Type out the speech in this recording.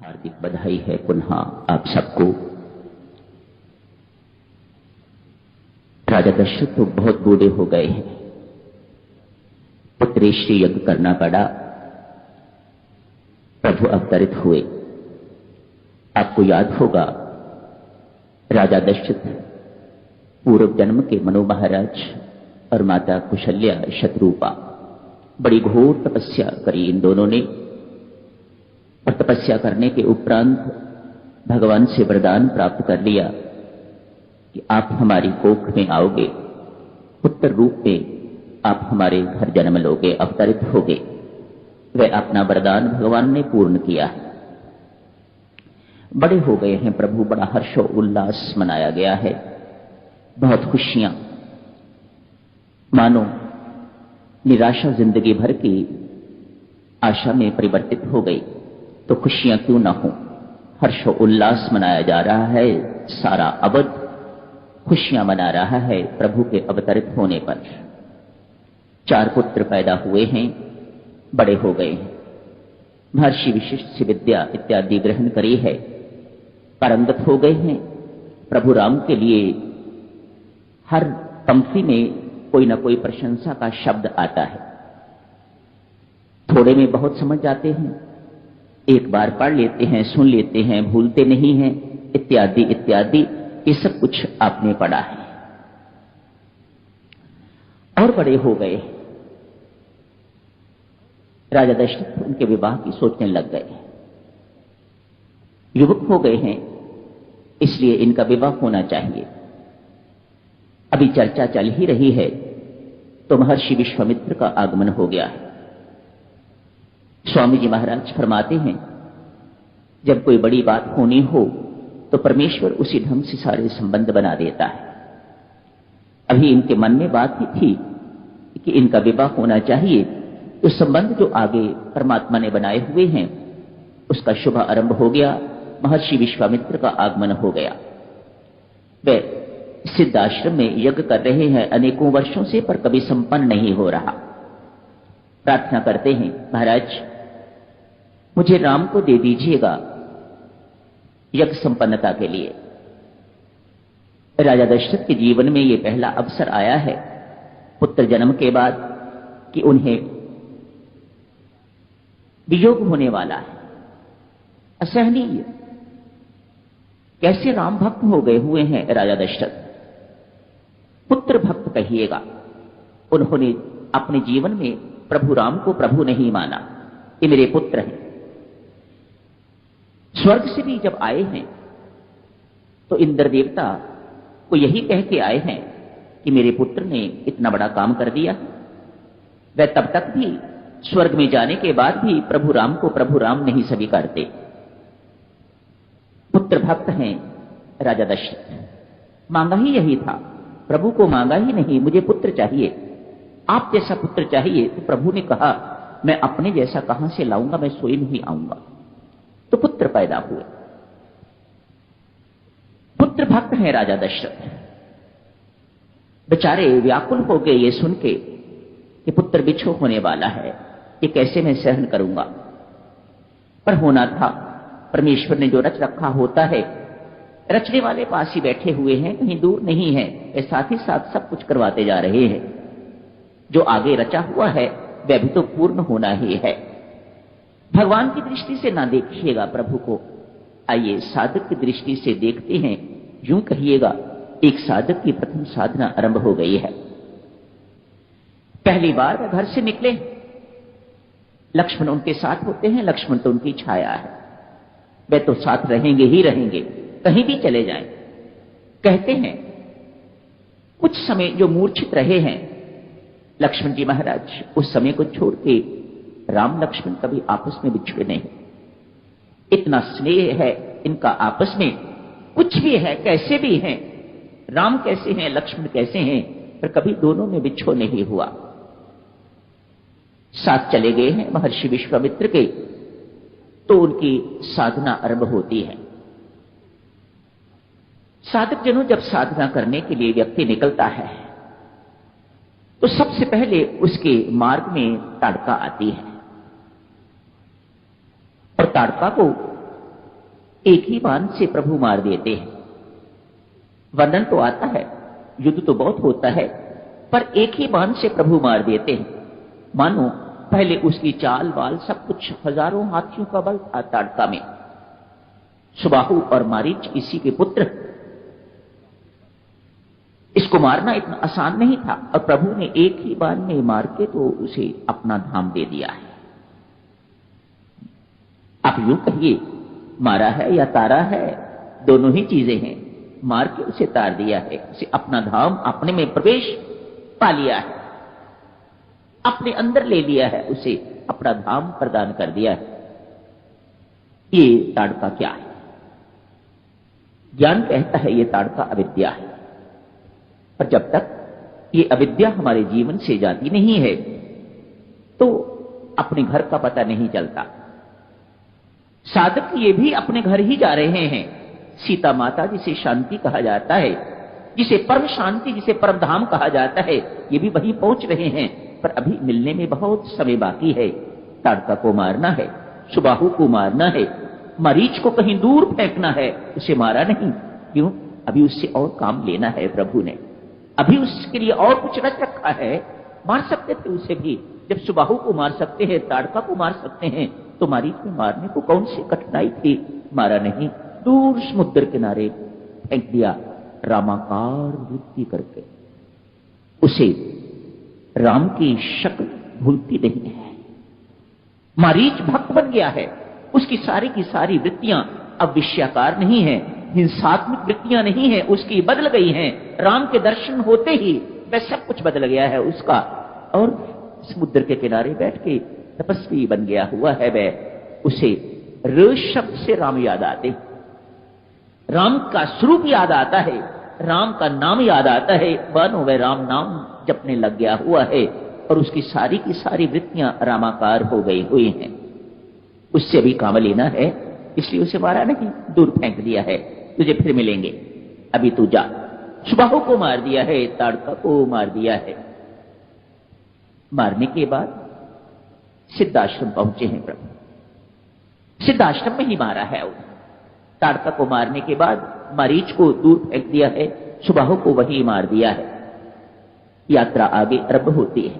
हार्दिक बधाई है पुनः आप सबको। राजा दशरथ तो बहुत बूढ़े हो गए हैं, पुत्रेष्टि यज्ञ करना पड़ा, प्रभु अवतरित हुए। आपको याद होगा राजा दशरथ पूर्व जन्म के मनु महाराज और माता कुशल्या शत्रुपा बड़ी घोर तपस्या करी इन दोनों ने, और तपस्या करने के उपरांत भगवान से वरदान प्राप्त कर लिया कि आप हमारी कोख में आओगे, पुत्र रूप में आप हमारे घर जन्म लोगे, अवतरित होगे। वह अपना वरदान भगवान ने पूर्ण किया। बड़े हो गए हैं प्रभु, बड़ा हर्षो उल्लास मनाया गया है, बहुत खुशियां, मानो निराशा जिंदगी भर की आशा में परिवर्तित हो गई। तो खुशियां क्यों ना हो, हर्षो उल्लास मनाया जा रहा है, सारा अवध खुशियां मना रहा है प्रभु के अवतरित होने पर। 4 पुत्र पैदा हुए हैं, बड़े हो गए हैं, महर्षि विशिष्ट से विद्या इत्यादि ग्रहण करी है, पारंगत हो गए हैं। प्रभु राम के लिए हर पंक्ति में कोई ना कोई प्रशंसा का शब्द आता है। थोड़े में बहुत समझ जाते हैं, एक बार पढ़ लेते हैं, सुन लेते हैं, भूलते नहीं हैं, इत्यादि इत्यादि, ये सब कुछ आपने पढ़ा है। और बड़े हो गए, राजा दशरथ उनके विवाह की सोचने लग गए। युवक हो गए हैं, इसलिए इनका विवाह होना चाहिए। अभी चर्चा चल ही रही है तो महर्षि विश्वामित्र का आगमन हो गया है। स्वामी जी महाराज फरमाते हैं, जब कोई बड़ी बात होनी हो तो परमेश्वर उसी ढंग से सारे संबंध बना देता है। अभी इनके मन में बात ही थी कि इनका विवाह होना चाहिए, तो संबंध जो आगे परमात्मा ने बनाए हुए हैं उसका शुभ आरंभ हो गया। महर्षि विश्वामित्र का आगमन हो गया। वे सिद्ध आश्रम में यज्ञ कर रहे हैं अनेकों वर्षों से, पर कभी संपन्न नहीं हो रहा। प्रार्थना करते हैं, महाराज मुझे राम को दे दीजिएगा यज्ञ संपन्नता के लिए। राजा दशरथ के जीवन में यह पहला अवसर आया है पुत्र जन्म के बाद कि उन्हें वियोग होने वाला है, असहनीय। कैसे राम भक्त हो गए हुए हैं राजा दशरथ, पुत्र भक्त कहिएगा। उन्होंने अपने जीवन में प्रभु राम को प्रभु नहीं माना, ये मेरे पुत्र हैं। स्वर्ग से भी जब आए हैं तो इंद्र देवता को यही कह के आए हैं कि मेरे पुत्र ने इतना बड़ा काम कर दिया। वह तब तक भी स्वर्ग में जाने के बाद भी प्रभु राम को प्रभु राम नहीं स्वीकारते। पुत्र भक्त हैं राजा दशरथ, मांगा ही यही था, प्रभु को मांगा ही नहीं, मुझे पुत्र चाहिए, आप जैसा पुत्र चाहिए। तो प्रभु ने कहा, मैं अपने जैसा कहां से लाऊंगा, मैं स्वयं ही आऊंगा। तो पुत्र पैदा हुए। पुत्र भक्त हैं राजा दशरथ। बेचारे व्याकुल हो गए ये सुन के कि पुत्र बिछो होने वाला है, ये कैसे मैं सहन करूंगा। पर होना था, परमेश्वर ने जो रच रखा होता है, रचने वाले पास ही बैठे हुए हैं, कहीं दूर नहीं है, वे साथ ही साथ सब कुछ करवाते जा रहे हैं। जो आगे रचा हुआ है वह भी तो पूर्ण होना ही है। भगवान की दृष्टि से ना देखिएगा प्रभु को, आइए साधक की दृष्टि से देखते हैं। यूं कहिएगा एक साधक की प्रथम साधना आरंभ हो गई है। पहली बार वह घर से निकले, लक्ष्मण उनके साथ होते हैं, लक्ष्मण तो उनकी छाया है, वे तो साथ रहेंगे ही रहेंगे, कहीं भी चले जाएं। कहते हैं कुछ समय जो मूर्छित रहे हैं लक्ष्मण जी महाराज, उस समय को छोड़ के राम लक्ष्मण कभी आपस में बिछड़े नहीं। इतना स्नेह है इनका आपस में, कुछ भी है, कैसे भी हैं, राम कैसे हैं, लक्ष्मण कैसे हैं, पर कभी दोनों में बिछो नहीं हुआ। साथ चले गए हैं महर्षि विश्वामित्र के, तो उनकी साधना आरंभ होती है। साधक जनों, जब साधना करने के लिए व्यक्ति निकलता है तो सबसे पहले उसके मार्ग में ताड़का आती है, और ताड़का को एक ही बाण से प्रभु मार देते हैं। वर्णन तो आता है, युद्ध तो बहुत होता है, पर एक ही बाण से प्रभु मार देते हैं। मानो पहले उसकी चाल वाल सब कुछ हजारों हाथियों का बल था ताड़का में। सुबाहु और मारीच इसी के पुत्र। इसको मारना इतना आसान नहीं था, और प्रभु ने एक ही बाण में मार के तो उसे अपना धाम दे दिया है। आप यूं कहिए, मारा है या तारा है, दोनों ही चीजें हैं। मार के उसे तार दिया है, उसे अपना धाम, अपने में प्रवेश पा लिया है, अपने अंदर ले लिया है, उसे अपना धाम प्रदान कर दिया है। ये ताड़का क्या है? ज्ञान कहता है ये ताड़का अविद्या है। पर जब तक ये अविद्या हमारे जीवन से जाती नहीं है तो अपने घर का पता नहीं चलता। साधक ये भी अपने घर ही जा रहे हैं। सीता माता जिसे शांति कहा जाता है, जिसे परम शांति, जिसे परम धाम कहा जाता है, ये भी वहीं पहुंच रहे हैं, पर अभी मिलने में बहुत समय बाकी है। ताड़का को मारना है, सुबाहु को मारना है, मरीच को कहीं दूर फेंकना है, उसे मारा नहीं। क्यों? अभी उससे और काम लेना है प्रभु ने, अभी उसके लिए और कुछ रच रखा है। मार सकते थे उसे भी, जब सुबाहु को मार सकते हैं, ताड़का को मार सकते हैं, तो मरीच को मारने को कौन सी कठिनाई थी? मारा नहीं, दूर समुद्र किनारे फेंक दिया, रामाकार वृत्ति करके। उसे राम की शक्ल भूलती नहीं है। मरीच भक्त बन गया है, उसकी सारी की सारी वृत्तियां अब विषयाकार नहीं है, हिंसात्मक वृत्तियां नहीं है, उसकी बदल गई हैं। राम के दर्शन होते ही वह सब कुछ बदल गया है उसका, और समुद्र के किनारे बैठ के तपस्वी बन गया हुआ है वह। उसे र शब्द से राम याद आते, राम का स्वरूप याद आता है, राम का नाम याद आता है। मानो वह राम नाम जपने लग गया हुआ है, और उसकी सारी की सारी वृत्तियां रामाकार हो गई हुई हैं। उससे भी काम लेना है, इसलिए उसे मारा नहीं, दूर फेंक दिया है। तुझे फिर मिलेंगे, अभी तू जा। सुबाहु को मार दिया है, ताड़का को मार दिया है। मारने के बाद सिद्धाश्रम पहुंचे हैं प्रभु, सिद्धाश्रम में ही मारा है। ताड़का को मारने के बाद मरीच को दूर फेंक दिया है, सुबाहु को वही मार दिया है। यात्रा आगे आरंभ होती है।